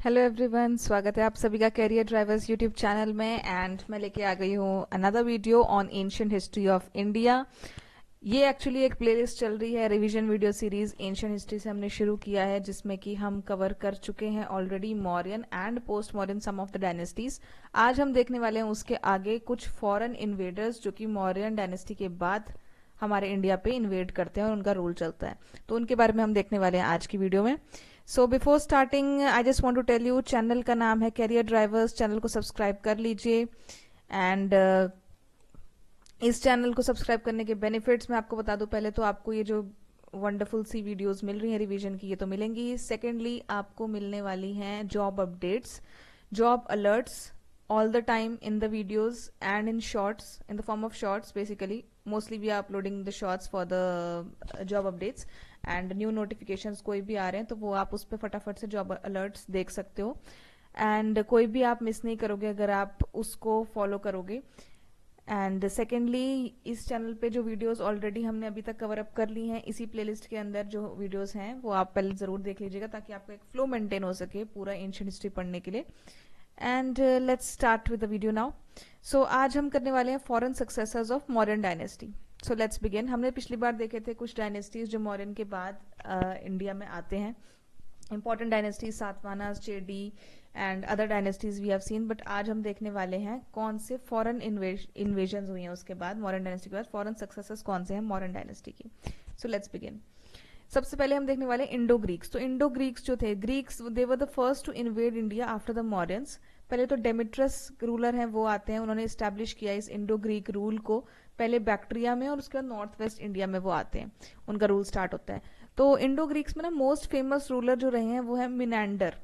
Hello everyone, स्वागत है आप सभी का कैरियर ड्राइवर्स यूट्यूब चैनल में। एंड मैं लेके आ गई हूँ another video on ancient history of India. ये एक्चुअली एक प्लेलिस्ट चल रही है, revision video series ancient history से हमने शुरू किया है, जिसमें कि हम कवर कर चुके हैं already Mauryan and post Mauryan some of the dynasties. आज हम देखने वाले हैं उसके आगे कुछ फॉरेन इन्वेडर्स जो कि मौर्यन डायनेस्टी के बाद हमारे इंडिया पे इन्वेड करते हैं और उनका रूल चलता है, तो उनके बारे में हम देखने वाले हैं आज की वीडियो में। So before starting I just want to tell you, channel का नाम है कैरियर ड्राइवर्स, चैनल को सब्सक्राइब कर लीजिए। एंड इस चैनल को सब्सक्राइब करने के बेनिफिट्स मैं आपको बता दूं। पहले तो आपको ये जो वंडरफुल सी वीडियोस मिल रही हैं रिवीजन की, ये तो मिलेंगी। सेकेंडली आपको मिलने वाली हैं job updates, job alerts all the time in the videos and in shorts, in the form of shorts basically. Mostly we are uploading the shorts for the job updates and new notifications कोई भी आ रहे हैं तो वो आप उस पर फटाफट से जॉब अलर्ट्स देख सकते हो। एंड कोई भी आप मिस नहीं करोगे अगर आप उसको फॉलो करोगे। एंड सेकेंडली इस चैनल पे जो वीडियोस ऑलरेडी हमने अभी तक कवर अप कर ली हैं इसी प्लेलिस्ट के अंदर जो वीडियोस हैं वो आप पहले ज़रूर देख लीजिएगा, ताकि आपको एक फ्लो मेंटेन हो सके पूरा एंशिएंट हिस्ट्री पढ़ने के लिए। And let's start with the video now. So आज हम करने वाले हैं foreign successors of modern dynasty. So let's begin. हमने पिछली बार देखे थे कुछ डायनेस्टीज जो मॉडर्न के बाद इंडिया में आते हैं, important dynasties Satavahanas, Chedi and other dynasties we have seen. But आज हम देखने वाले हैं कौन से फॉरेन इन्वेजन हुई हैं उसके बाद, मॉडर्न डायनेस्टी के बाद फॉरेन सक्सेसर्स कौन से हैं मॉडर्न डायनेस्टी की। So let's begin. सबसे पहले हम देखने वाले इंडो ग्रीक्स। तो इंडो ग्रीक्स जो थे, Greeks they were the first to invade India after the Mauryans. पहले तो डेमिट्रस रूलर हैं, वो आते हैं, उन्होंने स्टैब्लिश किया इस इंडो ग्रीक रूल को पहले बैक्ट्रिया में और उसके बाद नॉर्थ वेस्ट इंडिया में वो आते हैं, उनका रूल स्टार्ट होता है। तो इंडो ग्रीक्स में ना मोस्ट फेमस रूलर जो रहे हैं वो है मिनेंडर।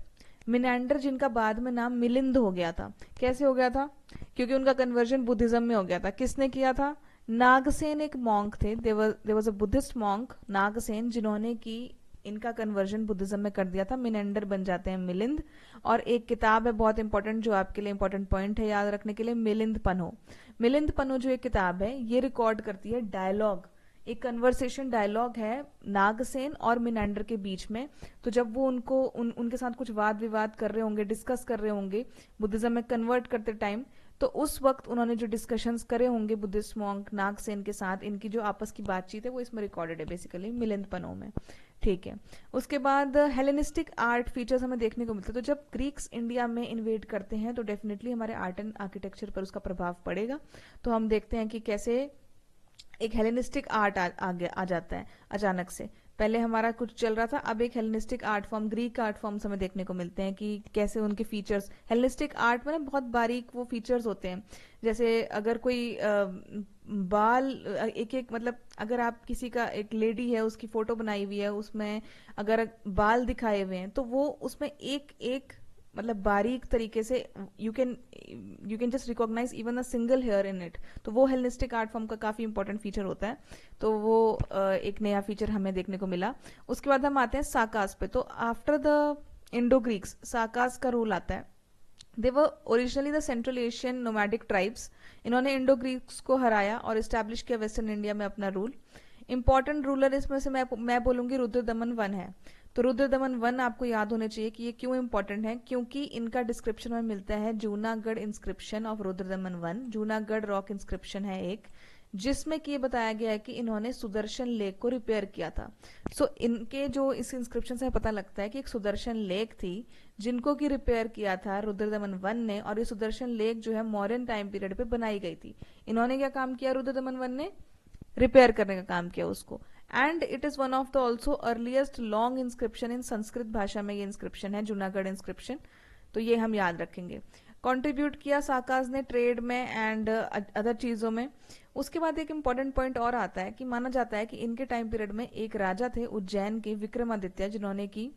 मिनेंडर जिनका बाद में नाम मिलिंद हो गया था। कैसे हो गया था? क्योंकि उनका कन्वर्जन बुद्धिज्म में हो गया था। किसने किया था? नागसेन एक मॉन्क थे, there was a Buddhist monk Nagasena, जिन्होंने की इनका कन्वर्जन बुद्धिज्म में कर दिया था। मिनेंडर बन जाते हैं मिलिंद। और एक किताब है बहुत इंपॉर्टेंट, जो आपके लिए इंपॉर्टेंट पॉइंट है याद रखने के लिए, मिलिंद पन्हो। मिलिंद पन्हो जो एक किताब है ये रिकॉर्ड करती है डायलॉग, एक कन्वर्सेशन डायलॉग है नागसेन और मिनेंडर के बीच में। तो जब वो उनके साथ कुछ वाद विवाद कर रहे होंगे, डिस्कस कर रहे होंगे बुद्धिज्म में कन्वर्ट करते टाइम, तो उस वक्त उन्होंने जो डिस्कशंस करे होंगे बुद्धिस्ट मॉन्क नागसेन के साथ, इनकी जो आपस की बातचीत है वो इसमें रिकॉर्डेड है बेसिकली मिलिंद पन्हो में। ठीक है। उसके बाद हेलेनिस्टिक आर्ट फीचर्स हमें देखने को मिलते हैं। तो जब ग्रीक्स इंडिया में इन्वेड करते हैं तो डेफिनेटली हमारे आर्ट एंड आर्किटेक्चर पर उसका प्रभाव पड़ेगा। तो हम देखते हैं कि कैसे एक हेलेनिस्टिक आर्ट आ जाता है अचानक से। पहले हमारा कुछ चल रहा था, अब एक Hellenistic art form, Greek art forms हमें देखने को मिलते हैं कि कैसे उनके फीचर्स, हेलेनिस्टिक आर्ट में ना बहुत बारीक वो फीचर्स होते हैं। जैसे अगर कोई बाल एक एक मतलब अगर आप किसी का, एक लेडी है उसकी फोटो बनाई हुई है, उसमें अगर बाल दिखाए हुए हैं तो वो उसमें एक एक मतलब बारीक तरीके से you can just recognise even a single hair in it. तो वो हेलेनिस्टिक आर्ट फॉर्म का काफी इंपॉर्टेंट फीचर होता है। तो वो एक नया फीचर हमें देखने को मिला। उसके बाद हम आते हैं साकास पे। तो after the Indo Greeks Sakas का रूल आता है। They were originally the central Asian nomadic tribes. इन्होंने इंडो ग्रीक्स को हराया और इस्टेब्लिश किया वेस्टर्न इंडिया में अपना रूल। इंपॉर्टेंट रूलर इसमें से मैं बोलूंगी रुद्रदमन वन है। तो रुद्रदमन वन आपको याद होने चाहिए कि ये क्यों इंपॉर्टेंट है, क्योंकि इनका डिस्क्रिप्शन में मिलता है Junagadh inscription of Rudradaman one. Junagadh rock inscription है एक, जिसमें कि ये बताया गया है कि इन्होंने सुदर्शन लेक को रिपेयर किया था। सो इनके जो इस इंस्क्रिप्शन से पता लगता है कि एक सुदर्शन लेक थी जिनको कि रिपेयर किया था रुद्रदमन वन ने, और ये सुदर्शन लेक जो है मॉडर्न टाइम पीरियड पे बनाई गई थी। इन्होंने क्या काम किया? रुद्रदमन वन ने रिपेयर करने का काम किया उसको। And it is one of the also earliest long inscription इन संस्कृत भाषा में, ये इंस्क्रिप्शन है जूनागढ़ इंस्क्रिप्शन। तो ये हम याद रखेंगे। कंट्रीब्यूट किया साकाज ने ट्रेड में एंड अदर चीजों में। उसके बाद एक इंपॉर्टेंट पॉइंट और आता है कि माना जाता है कि इनके टाइम पीरियड में एक राजा थे उज्जैन के, विक्रमादित्य, जिन्होंने की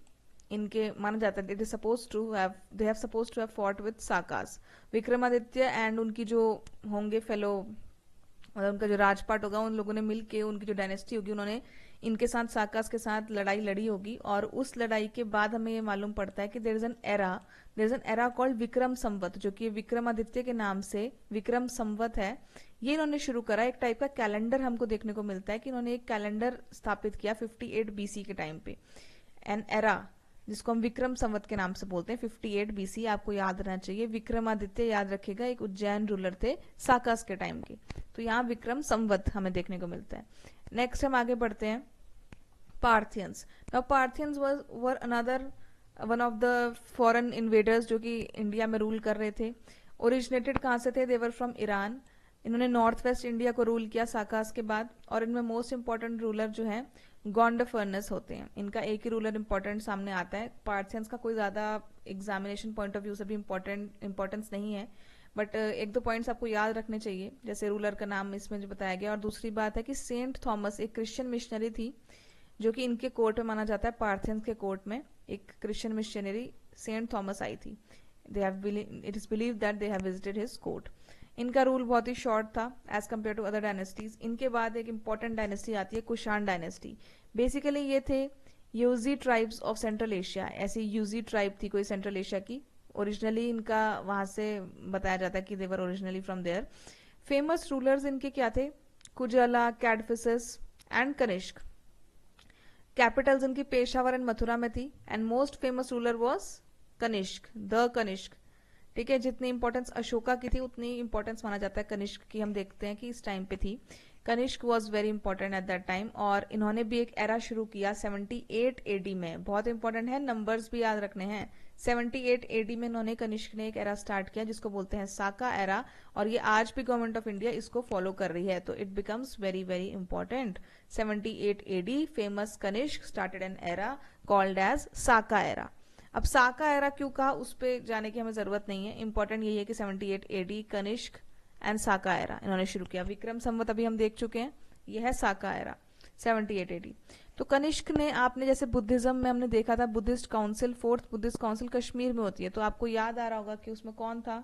इनके माना जाता है it is suppose to have they have suppose to have fought with Sakas. Vikramaditya and उनकी जो होंगे फेलो, मतलब उनका जो राजपाट होगा, उन लोगों ने मिलके उनकी जो डायनेस्टी होगी उन्होंने इनके साथ साकास के साथ लड़ाई लड़ी होगी। और उस लड़ाई के बाद हमें ये मालूम पड़ता है कि there is an era called Vikram Samvat, जो कि विक्रमादित्य के नाम से विक्रम संवत है। ये इन्होंने शुरू करा, एक टाइप का कैलेंडर हमको देखने को मिलता है कि इन्होंने एक कैलेंडर स्थापित किया 58 BC के टाइम पे। एन एरा जिसको हम विक्रम संवत के नाम से बोलते हैं, 58 BC आपको याद रहना चाहिए। विक्रमादित्य याद रखिएगा, एक उज्जैन रूलर थे साकास के टाइम के, तो यहाँ विक्रम संवत हमें देखने को मिलता है। नेक्स्ट हम आगे बढ़ते हैं, Parthians. Now Parthians were another one of the foreign invaders जो कि इंडिया में रूल कर रहे थे। ओरिजिनेटेड कहाँ से थे? देवर फ्रॉम ईरान। इन्होंने नॉर्थ वेस्ट इंडिया को रूल किया साकास के बाद, और इनमें मोस्ट इंपॉर्टेंट रूलर जो है गॉन्डफर्नस होते हैं। इनका एक ही रूलर इंपॉर्टेंट सामने आता है। पार्थियंस का कोई ज्यादा एग्जामिनेशन पॉइंट ऑफ व्यू से भी इंपॉर्टेंस नहीं है, बट एक दो पॉइंट्स आपको याद रखने चाहिए, जैसे रूलर का नाम इसमें जो बताया गया। और दूसरी बात है कि सेंट थॉमस एक क्रिश्चियन मिशनरी थी जो कि इनके कोर्ट में माना जाता है। पार्थियंस के कोर्ट में एक क्रिश्चियन मिशनरी सेंट थॉमस आई थी। It is believe that they have visited his court. इनका रूल बहुत ही शॉर्ट था as compare to other dynasties. इनके बाद एक इंपॉर्टेंट डायनेस्टी आती है, कुषाण डायनेस्टी। बेसिकली ये थे Yuezhi tribes of Central Asia. ऐसी यूजी ट्राइब थी कोई सेंट्रल एशिया की। ओरिजिनली इनका वहां से बताया जाता है कि they were originally from there. Famous rulers इनके क्या थे? कुजला, कैडफिसिस एंड कनिष्क। कैपिटल्स इनकी पेशावर एंड मथुरा में थी, and most famous ruler was Kanishka, the Kanishka. ठीक है, जितनी इंपॉर्टेंस अशोका की थी उतनी इंपॉर्टेंस माना जाता है कनिष्क की। हम देखते हैं कि इस टाइम पे थी। Kanishka was very important at that time, और इन्होंने भी एक एरा शुरू किया 78 AD में। बहुत इंपॉर्टेंट है, नंबर्स भी याद रखने हैं। 78 AD में इन्होंने, कनिष्क ने एक एरा स्टार्ट किया जिसको बोलते हैं साका एरा, और ये आज भी गवर्नमेंट ऑफ इंडिया इसको फॉलो कर रही है, तो it becomes very very important. 78 AD famous Kanishka started an era called as Saka era. अब साका एरा क्यों कहा, उस पर जाने की हमें जरूरत नहीं है। इंपॉर्टेंट यही है कि 78 AD Kanishka and Saka era इन्होंने शुरू किया। विक्रम संवत अभी हम देख चुके हैं, यह है साका एरा 78 AD। तो कनिष्क ने, आपने जैसे बुद्धिज्म में हमने देखा था Buddhist council, 4th Buddhist council Kashmir में होती है, तो आपको याद आ रहा होगा कि उसमें कौन था,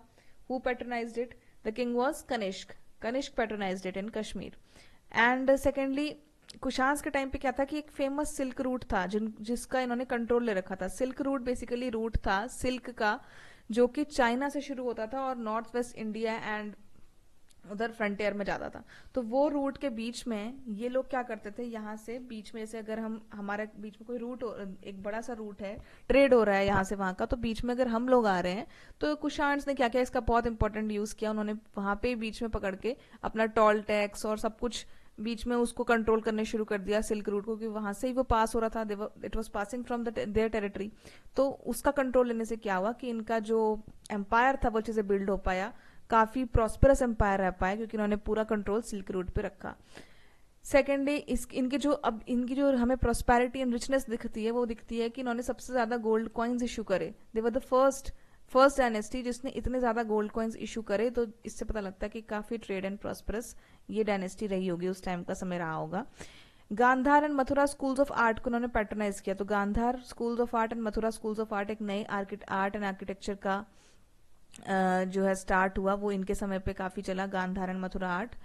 who patronised it? The king was Kanishka. Kanishka patronised it in Kashmir. And secondly Kushans के टाइम पे क्या था कि एक फेमस सिल्क रूट था जिसका इन्होंने कंट्रोल ले रखा था। सिल्क रूट बेसिकली रूट था सिल्क का, जो कि चाइना से शुरू होता था और नॉर्थ वेस्ट इंडिया एंड उधर फ्रंटियर में जाता था। तो वो रूट के बीच में ये लोग क्या करते थे, यहाँ से बीच में, जैसे अगर हम, हमारे बीच में कोई रूट, एक बड़ा सा रूट है, ट्रेड हो रहा है यहाँ से वहां का, तो बीच में अगर हम लोग आ रहे हैं तो कुशान्स ने क्या किया, इसका बहुत इंपॉर्टेंट यूज किया। उन्होंने वहां पे बीच में पकड़ के अपना टोल टैक्स और सब कुछ बीच में उसको कंट्रोल करने शुरू कर दिया सिल्क रूट को, कि वहां से ही वो पास हो रहा था, it was passing from their territory. तो उसका कंट्रोल लेने से क्या हुआ कि इनका जो एम्पायर था वो अच्छे से बिल्ड हो पाया, काफी प्रॉस्पेरस एम्पायर रह पाया, क्योंकि इन्होंने पूरा कंट्रोल सिल्क रूट पे रखा। सेकेंडली इनकी जो हमें प्रॉस्पेरिटी एंड रिचनेस दिखती है, वो दिखती है कि इन्होंने सबसे ज्यादा गोल्ड कॉइन्स इशू करे। दे वर द फर्स्ट डायनेस्टी जिसने इतने ज्यादा गोल्ड कॉइन्स इशू करे, तो इससे पता लगता है कि काफी ट्रेड एंड प्रॉस्पेरस ये डायनेस्टी रही होगी, उस टाइम का समय रहा होगा। Gandhara and Mathura schools of art को उन्होंने पैटर्नाइज किया। तो Gandhara schools of art and Mathura schools of art एक नए आर्ट एंड आर्किटेक्चर का जो है स्टार्ट हुआ, वो इनके समय पे काफी चला, Gandhara and Mathura art.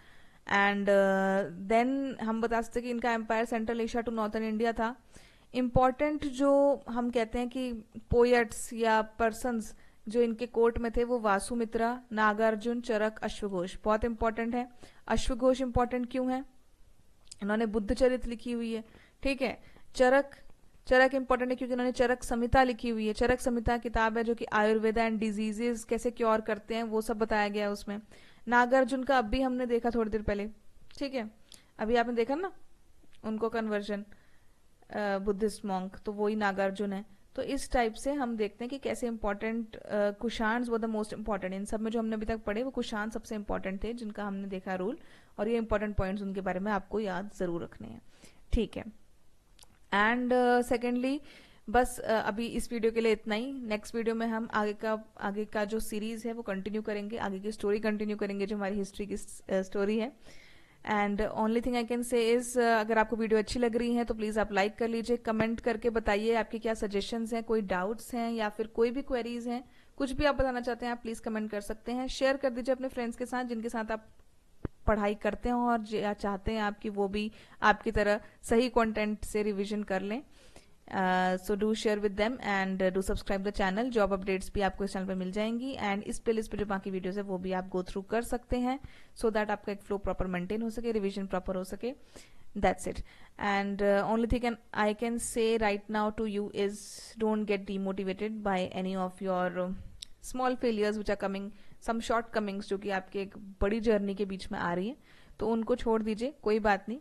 And then हम बता सकते कि इनका empire Central Asia to northern India था। इम्पॉर्टेंट जो हम कहते हैं कि पोएट्स या पर्सन्स जो इनके कोर्ट में थे, वो वासुमित्रा, नागार्जुन, चरक, अश्वघोष बहुत इंपॉर्टेंट है। अश्वघोष इंपॉर्टेंट क्यों है? इन्होंने बुद्ध चरित लिखी हुई है, ठीक है। चरक इंपॉर्टेंट है क्योंकि इन्होंने चरक संहिता लिखी हुई है। चरक संहिता किताब है जो कि आयुर्वेदा एंड डिजीजेस कैसे क्योर करते हैं वो सब बताया गया है उसमें। नागार्जुन का अभी हमने देखा थोड़ी देर पहले, ठीक है, अभी आपने देखा ना उनको कन्वर्जन बुद्धिस्ट मॉन्क, तो वही नागार्जुन है। तो इस टाइप से हम देखते हैं कि कैसे important Kushans were the most important. इन सब में जो हमने अभी तक पढ़े वो कुशान सबसे इंपॉर्टेंट थे जिनका हमने देखा रूल, और ये इंपॉर्टेंट पॉइंट्स उनके बारे में आपको याद जरूर रखने हैं, ठीक है। एंड सेकेंडली बस अभी इस वीडियो के लिए इतना ही। नेक्स्ट वीडियो में हम आगे का जो सीरीज है वो कंटिन्यू करेंगे, आगे की स्टोरी कंटिन्यू करेंगे जो हमारी हिस्ट्री की स्टोरी है। And only thing I can से इज, अगर आपको वीडियो अच्छी लग रही है तो प्लीज आप लाइक कर लीजिए, कमेंट करके बताइए आपके क्या सजेशंस हैं, कोई डाउट्स हैं या फिर कोई भी क्वेरीज हैं, कुछ भी आप बताना चाहते हैं आप प्लीज कमेंट कर सकते हैं। शेयर कर दीजिए अपने फ्रेंड्स के साथ जिनके साथ आप पढ़ाई करते हैं और चाहते हैं आपकी वो भी आपकी तरह सही कंटेंट से रिवीजन कर लें। So do share with them and do subscribe the channel. Job updates भी आपको इस चैनल पे मिल जाएंगी, एंड इस प्लेलिस्ट पे जो बाकी वीडियोस है वो भी आप गो थ्रू कर सकते हैं, सो दैट आपका एक फ्लो प्रॉपर मेंटेन हो सके, रिवीजन प्रॉपर हो सके। That's it. And only thing I can say right now to you is don't get demotivated by any of your small failures which are coming, some shortcomings जो कि आपके एक बड़ी journey के बीच में आ रही है, तो उनको छोड़ दीजिए, कोई बात नहीं.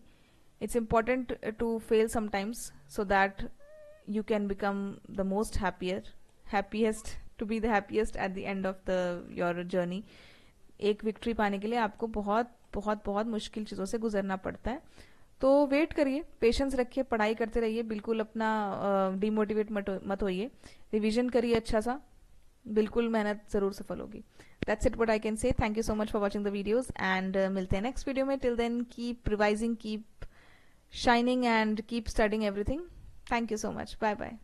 It's important to fail sometimes so that you can become the most happiest, to be the happiest at the end of your journey. एक विक्ट्री पाने के लिए आपको बहुत बहुत बहुत मुश्किल चीज़ों से गुजरना पड़ता है. तो वेट करिए, पेशेंस रखिए, पढ़ाई करते रहिए, बिल्कुल अपना डिमोटिवेट मत होइए, रिवीजन करिए अच्छा सा, बिल्कुल मेहनत ज़रूर सफल होगी. That's it what I can say. Thank you so much for watching the videos and मिलते हैं नेक्स्ट वीडियो में. Till then keep revising, keep shining and keep studying everything. Thank you so much. Bye bye.